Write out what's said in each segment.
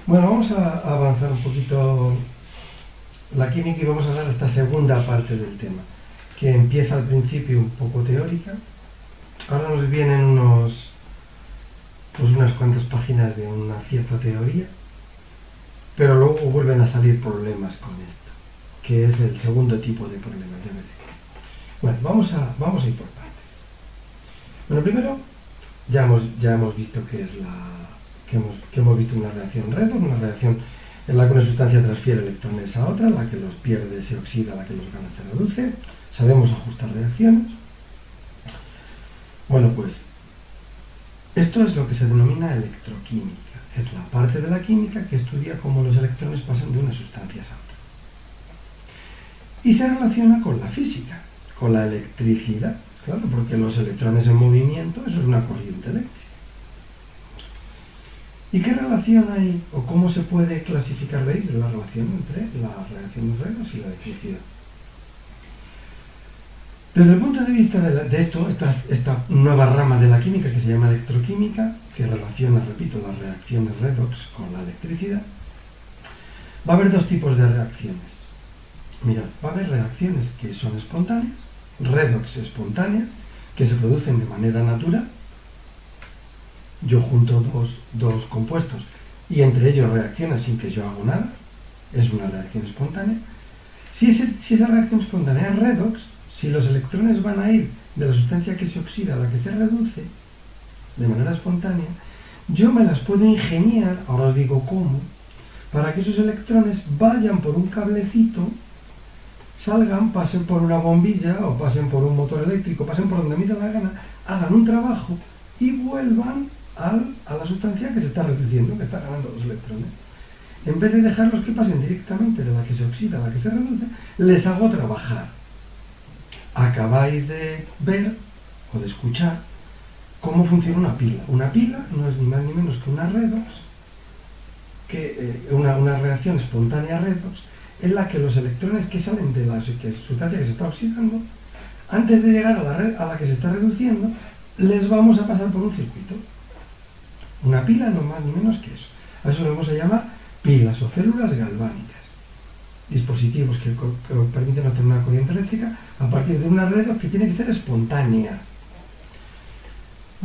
Bueno, vamos a avanzar un poquito la química y vamos a dar esta segunda parte del tema, que empieza al principio un poco teórica. Ahora nos vienen unas cuantas páginas de una cierta teoría, pero luego vuelven a salir problemas con esto, que es el segundo tipo de problemas, ya veré. Bueno, vamos a ir por partes. Bueno, primero ya hemos visto que hemos visto una reacción redox, una reacción en la que una sustancia transfiere electrones a otra, la que los pierde se oxida, la que los gana se reduce. Sabemos ajustar reacciones. Bueno, pues esto es lo que se denomina electroquímica. Es la parte de la química que estudia cómo los electrones pasan de unas sustancias a otras. Y se relaciona con la física, con la electricidad, claro, porque los electrones en movimiento, eso es una corriente eléctrica. ¿Y qué relación hay, o cómo se puede clasificar, veis, la relación entre las reacciones redox y la electricidad? Desde el punto de vista de esta nueva rama de la química que se llama electroquímica, que relaciona, repito, las reacciones redox con la electricidad, va a haber dos tipos de reacciones. Mirad, va a haber reacciones que son espontáneas, redox espontáneas, que se producen de manera natural. Yo junto dos compuestos y entre ellos reacciona sin que yo haga nada, es una reacción espontánea. Si esa reacción espontánea es redox, si los electrones van a ir de la sustancia que se oxida a la que se reduce, de manera espontánea, yo me las puedo ingeniar, ahora os digo cómo, para que esos electrones vayan por un cablecito, salgan, pasen por una bombilla o pasen por un motor eléctrico, pasen por donde me dé la gana, hagan un trabajo y vuelvan a la sustancia que se está reduciendo, que está ganando los electrones. En vez de dejarlos que pasen directamente de la que se oxida a la que se reduce, les hago trabajar. Acabáis de ver o de escuchar cómo funciona una pila. Una pila no es ni más ni menos que una redox, una reacción espontánea redox, en la que los electrones que salen de la sustancia que se está oxidando, antes de llegar a la que se está reduciendo, les vamos a pasar por un circuito. Una pila no más ni menos que eso. A eso le vamos a llamar pilas o células galvánicas. Dispositivos que permiten obtener una corriente eléctrica a partir de una redox que tiene que ser espontánea.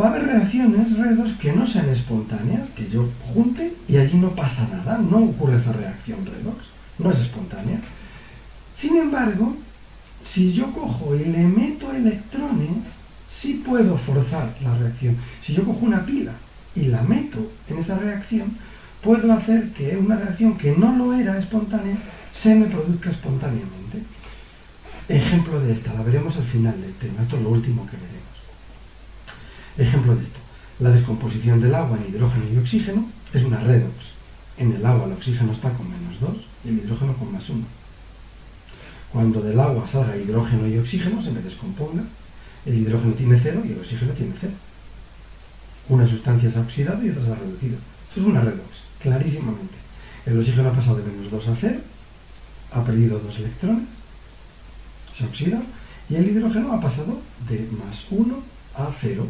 Va a haber reacciones redox que no sean espontáneas, que yo junte y allí no pasa nada, no ocurre esa reacción redox, no es espontánea. Sin embargo, si yo cojo y le meto electrones, sí puedo forzar la reacción. Si yo cojo una pila y la meto en esa reacción, puedo hacer que una reacción que no lo era espontánea se me produzca espontáneamente. Ejemplo de esta, la veremos al final del tema, esto es lo último que veremos. Ejemplo de esto, la descomposición del agua en hidrógeno y oxígeno es una redox. En el agua el oxígeno está con -2 y el hidrógeno con +1. Cuando del agua salga hidrógeno y oxígeno, se me descomponga, el hidrógeno tiene 0 y el oxígeno tiene 0. Una sustancia se ha oxidado y otra se ha reducido. Eso es una redox, clarísimamente. El oxígeno ha pasado de -2 a 0, ha perdido 2 electrones, se ha oxidado, y el hidrógeno ha pasado de +1 a 0,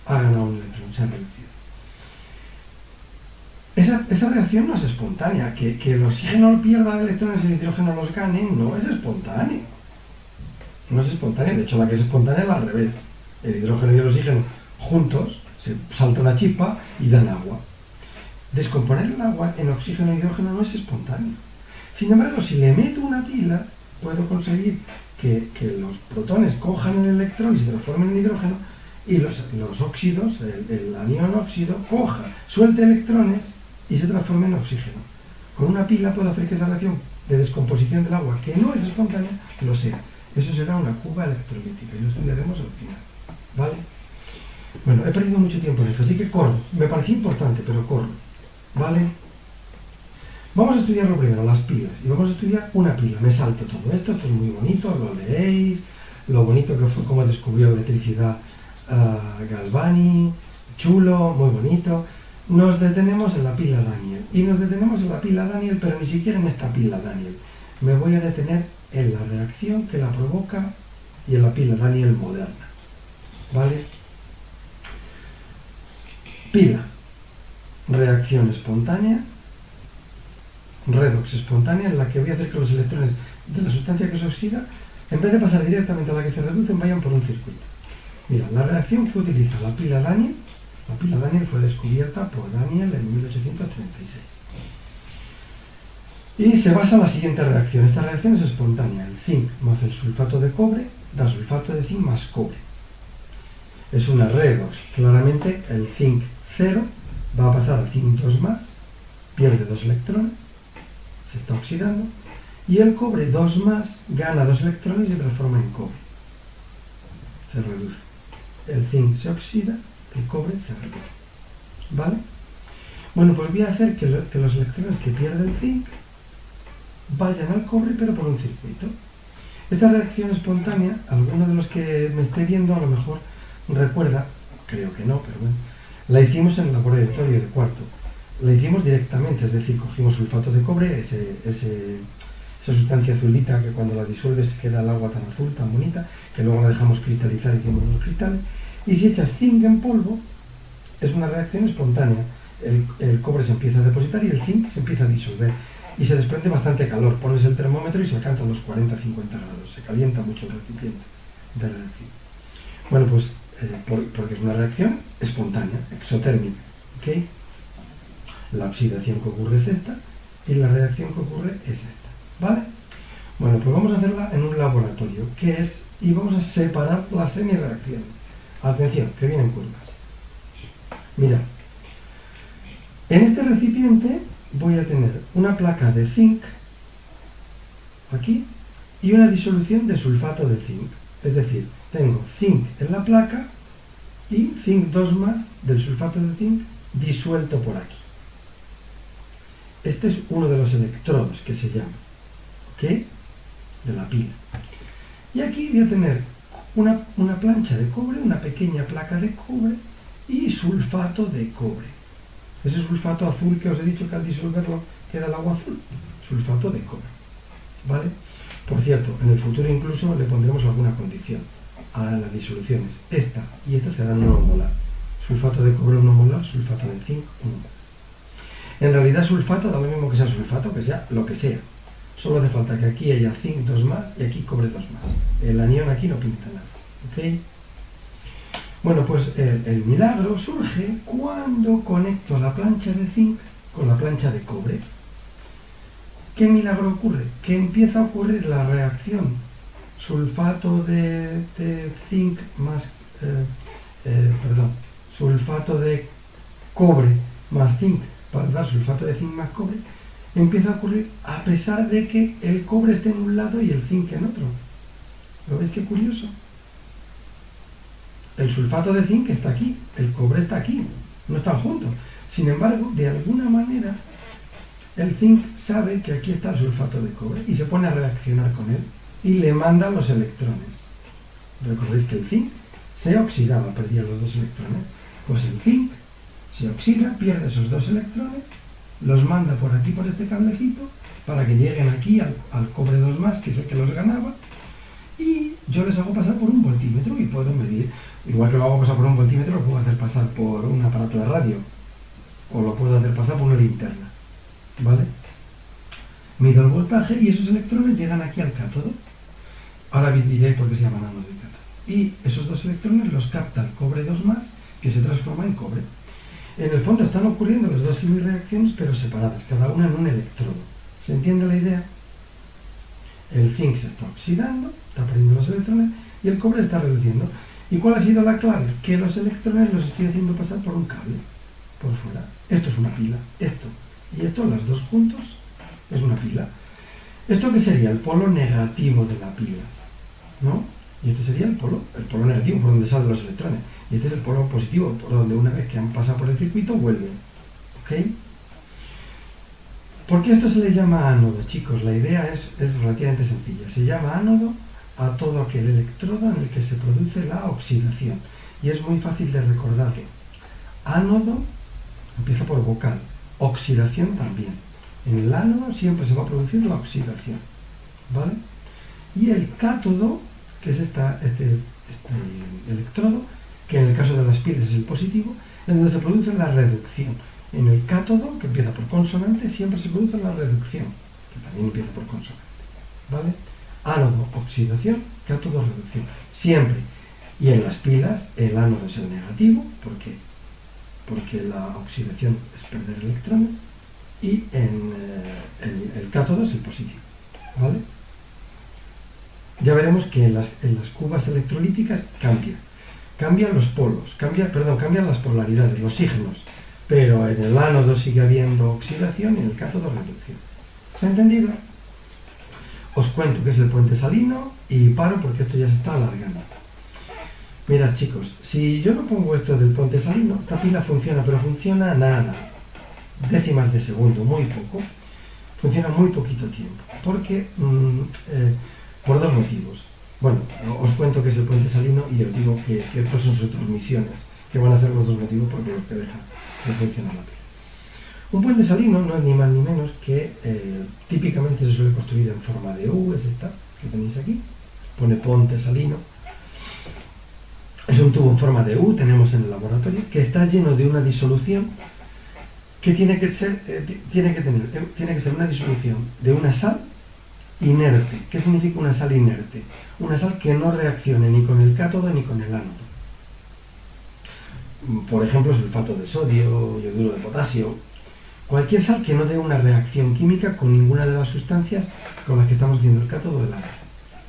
ha ganado un electrón, se ha reducido. Esa reacción no es espontánea, que el oxígeno pierda electrones y el hidrógeno los gane, no es espontáneo. No es espontánea, de hecho la que es espontánea es al revés. El hidrógeno y el oxígeno juntos, se salta una chispa y dan agua. Descomponer el agua en oxígeno e hidrógeno no es espontáneo. Sin embargo, si le meto una pila, puedo conseguir que los protones cojan el electrón y se transformen en hidrógeno, y los óxidos, el anión óxido, suelte electrones y se transforme en oxígeno. Con una pila puedo hacer que esa reacción de descomposición del agua, que no es espontánea, lo sea. Eso será una cuba electrolítica y lo estudiaremos al final. ¿Vale? Bueno, he perdido mucho tiempo en esto, así que corro. Me parecía importante, pero corro. ¿Vale? Vamos a estudiar lo primero, las pilas. Y vamos a estudiar una pila. Me salto todo esto es muy bonito, lo leéis. Lo bonito que fue cómo descubrió la electricidad Galvani. Chulo, muy bonito. Nos detenemos en la pila Daniel. Y nos detenemos en la pila Daniel, pero ni siquiera en esta pila Daniel. Me voy a detener en la reacción que la provoca y en la pila Daniel moderna. ¿Vale? Pila. Reacción espontánea redox espontánea en la que voy a hacer que los electrones de la sustancia que se oxida, en vez de pasar directamente a la que se reducen, vayan por un circuito. Mira, la reacción que utiliza la pila Daniell fue descubierta por Daniell en 1836. Y se basa en la siguiente reacción. Esta reacción es espontánea. El zinc más el sulfato de cobre da sulfato de zinc más cobre. Es una redox. Claramente el zinc 0 va a pasar a zinc 2+, pierde 2 electrones, se está oxidando, y el cobre 2+, gana 2 electrones y se transforma en cobre. Se reduce. El zinc se oxida, el cobre se reduce. ¿Vale? Bueno, pues voy a hacer que los electrones que pierde el zinc vayan al cobre, pero por un circuito. Esta reacción espontánea, alguno de los que me esté viendo a lo mejor recuerda, creo que no, pero bueno, la hicimos en el laboratorio de cuarto. La hicimos directamente, es decir, cogimos sulfato de cobre, esa sustancia azulita que cuando la disuelves queda el agua tan azul, tan bonita, que luego la dejamos cristalizar y hicimos los cristales. Y si echas zinc en polvo, es una reacción espontánea. El cobre se empieza a depositar y el zinc se empieza a disolver. Y se desprende bastante calor. Pones el termómetro y se alcanzan los 40-50 grados. Se calienta mucho el recipiente de reacción. Bueno, pues porque es una reacción espontánea, exotérmica. ¿Okay? La oxidación que ocurre es esta y la reacción que ocurre es esta. ¿Vale? Bueno, pues vamos a hacerla en un laboratorio, y vamos a separar las semireacciones. Atención, que vienen curvas. Mirad. En este recipiente voy a tener una placa de zinc aquí y una disolución de sulfato de zinc. Es decir, tengo zinc en la placa y zinc 2+ del sulfato de zinc disuelto por aquí. Este es uno de los electrodos que se llama, ¿ok? De la pila. Y aquí voy a tener una plancha de cobre, una pequeña placa de cobre y sulfato de cobre. Ese sulfato azul que os he dicho que al disolverlo queda el agua azul, sulfato de cobre. ¿Vale? Por cierto, en el futuro incluso le pondremos alguna condición a las disoluciones. Esta y esta serán 1 molar. Sulfato de cobre 1 molar, sulfato de zinc 1 molar. En realidad sulfato da lo mismo que sea sulfato, que sea lo que sea. Solo hace falta que aquí haya zinc 2+ y aquí cobre 2+. El anión aquí no pinta nada. ¿Ok? Bueno, pues el milagro surge cuando conecto la plancha de zinc con la plancha de cobre. ¿Qué milagro ocurre? Que empieza a ocurrir la reacción sulfato de zinc más, sulfato de cobre más zinc para dar sulfato de zinc más cobre, empieza a ocurrir a pesar de que el cobre esté en un lado y el zinc en otro. ¿Lo veis qué curioso? El sulfato de zinc está aquí, el cobre está aquí, no están juntos. Sin embargo, de alguna manera, el zinc sabe que aquí está el sulfato de cobre y se pone a reaccionar con él y le manda los electrones. Recordéis que el zinc se oxidaba, perdía los 2 electrones. Pues el zinc se oxida, pierde esos 2 electrones, los manda por aquí, por este cablecito, para que lleguen aquí al cobre 2+, que es el que los ganaba, y yo les hago pasar por un voltímetro y puedo medir. Igual que lo hago pasar por un voltímetro, lo puedo hacer pasar por un aparato de radio, o lo puedo hacer pasar por una linterna, ¿vale? Mido el voltaje y esos electrones llegan aquí al cátodo. Ahora diré por qué se llaman ánodo y cátodo. Y esos 2 electrones los capta el cobre 2+, que se transforma en cobre. En el fondo están ocurriendo las 2 semireacciones, pero separadas, cada una en un electrodo. ¿Se entiende la idea? El zinc se está oxidando, está perdiendo los electrones, y el cobre está reduciendo. ¿Y cuál ha sido la clave? Que los electrones los estoy haciendo pasar por un cable, por fuera. Esto es una pila, esto y esto, las 2 juntos, es una pila. ¿Esto qué sería? El polo negativo de la pila, ¿no? Y este sería el polo negativo, por donde salen los electrones. Y este es el polo positivo, por donde una vez que han pasado por el circuito, vuelven. ¿Ok? ¿Por qué esto se le llama ánodo, chicos? La idea es relativamente sencilla. Se llama ánodo a todo aquel electrodo en el que se produce la oxidación. Y es muy fácil de recordarlo. Ánodo empieza por vocal, oxidación también. En el ánodo siempre se va a producir la oxidación, ¿vale? Y el cátodo, que es este electrodo, que en el caso de las pilas es el positivo, en donde se produce la reducción. En el cátodo, que empieza por consonante, siempre se produce la reducción, que también empieza por consonante, ¿vale? Ánodo, oxidación, cátodo, reducción, siempre. Y en las pilas, el ánodo es el negativo, porque la oxidación es perder electrones, y en el cátodo es el positivo, ¿vale? Ya veremos que en las cubas electrolíticas cambian los polos, cambian las polaridades, los signos, pero en el ánodo sigue habiendo oxidación y en el cátodo reducción. ¿Se ha entendido? Os cuento qué es el puente salino y paro porque esto ya se está alargando. Mirad, chicos, si yo no pongo esto del puente salino, esta pila funciona, pero funciona nada, décimas de segundo, muy poco, funciona muy poquito tiempo, porque por dos motivos. Bueno, os cuento qué es el puente salino y os digo que cuáles son sus dos misiones, que van a ser los dos motivos por los que deja de funcionar la pila. Un puente salino no es ni más ni menos que típicamente se suele construir en forma de U, es esta que tenéis aquí, pone ponte salino. Es un tubo en forma de U, tenemos en el laboratorio, que está lleno de una disolución que tiene que ser una disolución de una sal inerte. ¿Qué significa una sal inerte? Una sal que no reaccione ni con el cátodo ni con el ánodo. Por ejemplo, sulfato de sodio, yoduro de potasio, cualquier sal que no dé una reacción química con ninguna de las sustancias con las que estamos haciendo el cátodo o el ánodo,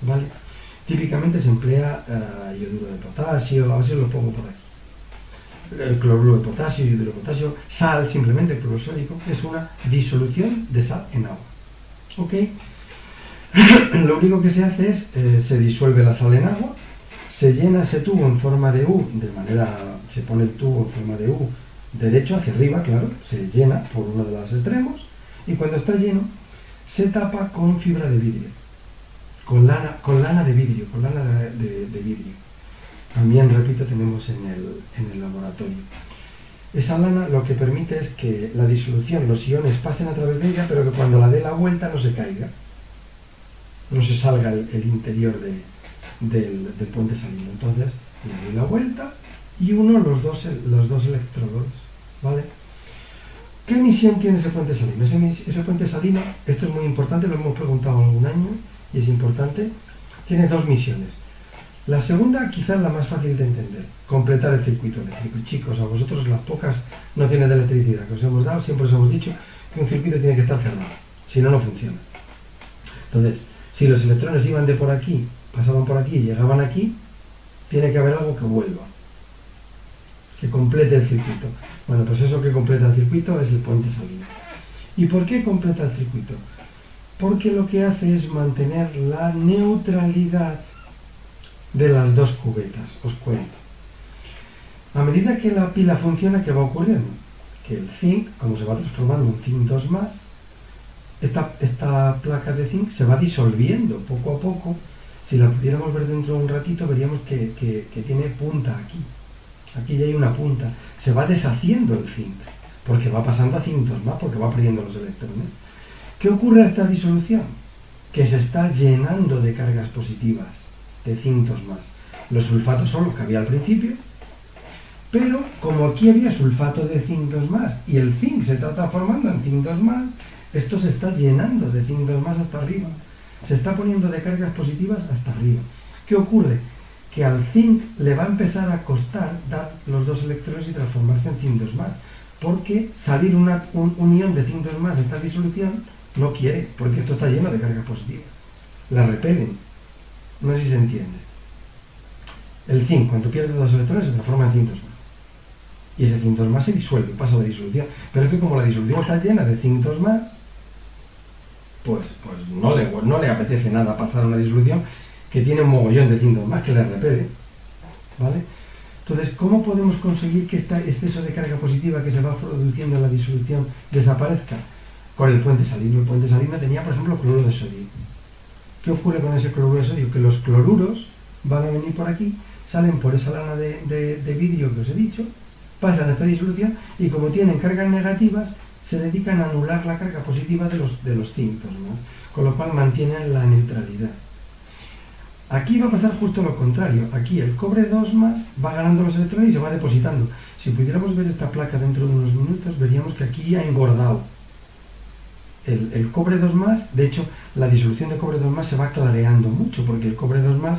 ¿vale? Típicamente se emplea yoduro de potasio, a ver si os lo pongo por aquí. Cloruro de potasio, yoduro de potasio, sal, simplemente cloruro sódico, es una disolución de sal en agua. ¿Ok? Lo único que se hace es, se disuelve la sal en agua, se llena ese tubo en forma de U, se pone el tubo en forma de U, derecho hacia arriba, claro, se llena por uno de los extremos, y cuando está lleno, se tapa con fibra de vidrio, con lana de vidrio, de vidrio. También, repito, tenemos en el laboratorio. Esa lana lo que permite es que la disolución, los iones pasen a través de ella, pero que cuando la dé la vuelta no se caiga, no se salga el interior del puente salino. Entonces le doy la vuelta y uno los dos electrodos, ¿vale? ¿Qué misión tiene ese puente salino? Ese puente salino, esto es muy importante, lo hemos preguntado algún año y es importante, tiene dos misiones. La segunda quizás la más fácil de entender, completar el circuito eléctrico. Y chicos, a vosotros las pocas nociones de electricidad que os hemos dado, siempre os hemos dicho que un circuito tiene que estar cerrado, si no, no funciona. Entonces, si los electrones iban de por aquí, pasaban por aquí y llegaban aquí, tiene que haber algo que vuelva, que complete el circuito. Bueno, pues eso que completa el circuito es el puente salino. ¿Y por qué completa el circuito? Porque lo que hace es mantener la neutralidad de las dos cubetas. Os cuento. A medida que la pila funciona, ¿qué va ocurriendo? Que el zinc, como se va transformando en zinc 2+, esta placa de zinc se va disolviendo poco a poco. Si la pudiéramos ver dentro de un ratito, veríamos que tiene punta aquí. Aquí ya hay una punta. Se va deshaciendo el zinc, porque va pasando a zinc 2+, porque va perdiendo los electrones. ¿Qué ocurre a esta disolución? Que se está llenando de cargas positivas, de zinc 2+. Los sulfatos son los que había al principio, pero como aquí había sulfato de zinc 2+, y el zinc se está transformando en zinc 2+, esto se está llenando de zinc 2+ hasta arriba. Se está poniendo de cargas positivas hasta arriba. ¿Qué ocurre? Que al zinc le va a empezar a costar dar los dos electrones y transformarse en zinc 2+, porque salir un ion de zinc 2+ de esta disolución no quiere, porque esto está lleno de cargas positivas. La repelen. No sé si se entiende. El zinc, cuando pierde dos electrones, se transforma en zinc 2+. Y ese zinc 2+ se disuelve, pasa la disolución. Pero es que como la disolución está llena de zinc 2+, pues no le apetece nada pasar una disolución que tiene un mogollón de zinc 2+, que le repele, ¿vale? Entonces, ¿cómo podemos conseguir que este exceso de carga positiva que se va produciendo en la disolución desaparezca? Con el puente salino. El puente salino tenía, por ejemplo, cloruro de sodio. ¿Qué ocurre con ese cloruro de sodio? Que los cloruros van a venir por aquí, salen por esa lana de vidrio que os he dicho, pasan a esta disolución y como tienen cargas negativas, se dedican a anular la carga positiva de los zinc, ¿no? Con lo cual mantienen la neutralidad. Aquí va a pasar justo lo contrario. Aquí el cobre 2 más va ganando los electrones y se va depositando. Si pudiéramos ver esta placa dentro de unos minutos, veríamos que aquí ha engordado. El cobre 2 más, de hecho, la disolución de cobre 2 más se va clareando mucho, porque el cobre 2 más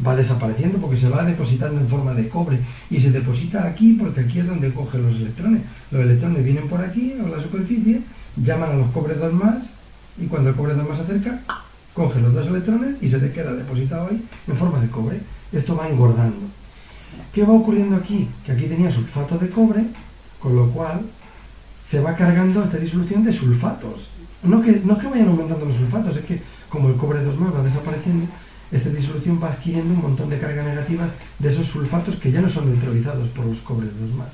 va desapareciendo porque se va depositando en forma de cobre y se deposita aquí porque aquí es donde coge los electrones. Los electrones vienen por aquí a la superficie, llaman a los cobre 2 más y cuando el cobre 2 más se acerca, coge los dos electrones y se te queda depositado ahí en forma de cobre. Esto va engordando. ¿Qué va ocurriendo aquí? Que aquí tenía sulfato de cobre, con lo cual se va cargando esta disolución de sulfatos. No es que vayan aumentando los sulfatos, es que como el cobre 2 más va desapareciendo, esta disolución va adquiriendo un montón de carga negativa de esos sulfatos que ya no son neutralizados por los cobres 2 más.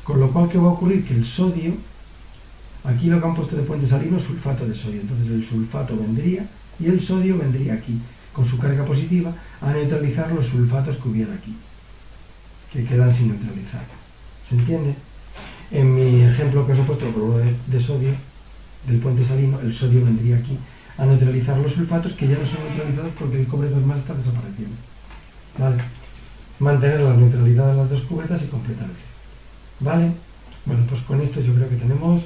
Con lo cual, ¿qué va a ocurrir? Que el sodio, aquí lo que han puesto de puente salino es sulfato de sodio, entonces el sulfato vendría y el sodio vendría aquí, con su carga positiva, a neutralizar los sulfatos que hubiera aquí, que quedan sin neutralizar. ¿Se entiende? En mi ejemplo que os he puesto, el cloruro de sodio, del puente salino, el sodio vendría aquí a neutralizar los sulfatos que ya no son neutralizados porque el cobre 2 más está desapareciendo. ¿Vale? Mantener la neutralidad de las dos cubetas y completar el ciclo. ¿Vale? Bueno, pues con esto yo creo que tenemos